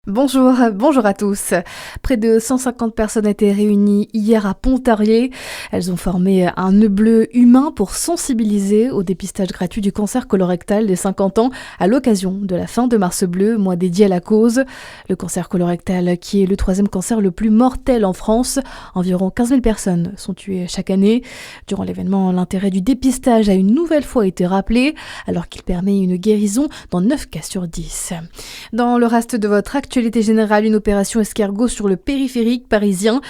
Bonjour à tous. Près de 150 personnes étaient réunies hier à Pontarlier. Elles ont formé un nœud bleu humain pour sensibiliser au dépistage gratuit du cancer colorectal des 50 ans à l'occasion de la fin de Mars Bleu, mois dédié à la cause. Le cancer colorectal qui est le troisième cancer le plus mortel en France. Environ 15 000 personnes sont tuées chaque année. Durant l'événement, l'intérêt du dépistage a une nouvelle fois été rappelé alors qu'il permet une guérison dans 9 cas sur 10. Dans le reste de votre actualité générale, une opération escargot sur le périphérique parisien.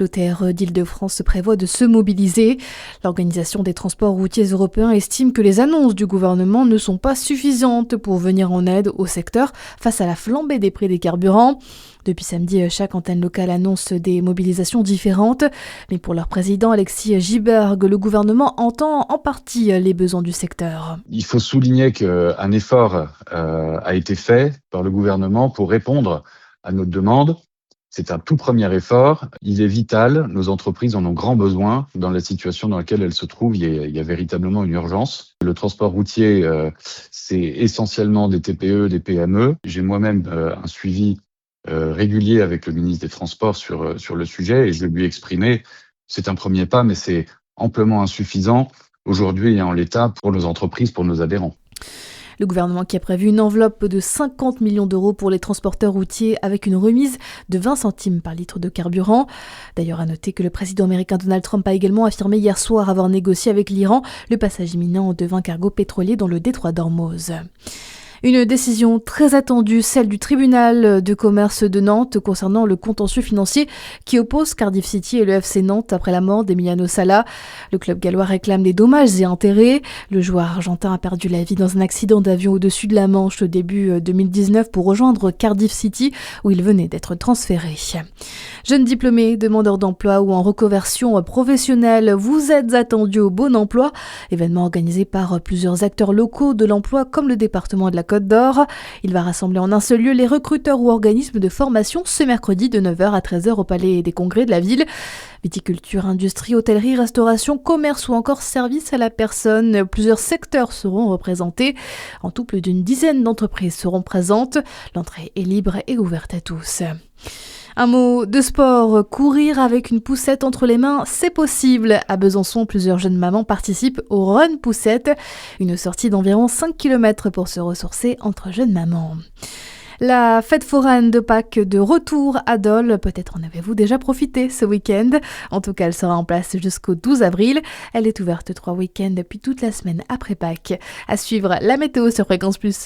L'OTR d'Île-de-France prévoit de se mobiliser. L'Organisation des transports routiers européens estime que les annonces du gouvernement ne sont pas suffisantes pour venir en aide au secteur face à la flambée des prix des carburants. Depuis samedi, chaque antenne locale annonce des mobilisations différentes. Mais pour leur président Alexis Giberg, le gouvernement entend en partie les besoins du secteur. Il faut souligner qu'un effort a été fait par le gouvernement pour répondre à notre demande. C'est un tout premier effort. Il est vital. Nos entreprises en ont grand besoin dans la situation dans laquelle elles se trouvent. Il y a véritablement une urgence. Le transport routier, c'est essentiellement des TPE, des PME. J'ai moi-même un suivi régulier avec le ministre des Transports sur le sujet et je lui ai exprimé, c'est un premier pas, mais c'est amplement insuffisant aujourd'hui et en l'état pour nos entreprises, pour nos adhérents. Le gouvernement qui a prévu une enveloppe de 50 millions d'euros pour les transporteurs routiers avec une remise de 20 centimes par litre de carburant. D'ailleurs, à noter que le président américain Donald Trump a également affirmé hier soir avoir négocié avec l'Iran le passage imminent de 20 cargos pétroliers dans le détroit d'Ormuz. Une décision très attendue, celle du tribunal de commerce de Nantes concernant le contentieux financier qui oppose Cardiff City et le FC Nantes après la mort d'Emiliano Sala. Le club gallois réclame des dommages et intérêts. Le joueur argentin a perdu la vie dans un accident d'avion au-dessus de la Manche au début 2019 pour rejoindre Cardiff City où il venait d'être transféré. Jeunes diplômés, demandeurs d'emploi ou en reconversion professionnelle, vous êtes attendus au Bon Emploi, événement organisé par plusieurs acteurs locaux de l'emploi comme le département de la Côte d'Or. Il va rassembler en un seul lieu les recruteurs ou organismes de formation ce mercredi de 9h à 13h au Palais des Congrès de la ville. Viticulture, industrie, hôtellerie, restauration, commerce ou encore service à la personne. Plusieurs secteurs seront représentés. En tout, plus d'une dizaine d'entreprises seront présentes. L'entrée est libre et ouverte à tous. Un mot de sport, courir avec une poussette entre les mains, c'est possible. À Besançon, plusieurs jeunes mamans participent au Run Poussette, une sortie d'environ 5 km pour se ressourcer entre jeunes mamans. La fête foraine de Pâques de retour à Dole, peut-être en avez-vous déjà profité ce week-end. En tout cas, elle sera en place jusqu'au 12 avril. Elle est ouverte 3 week-ends depuis toute la semaine après Pâques. À suivre la météo sur Fréquence Plus.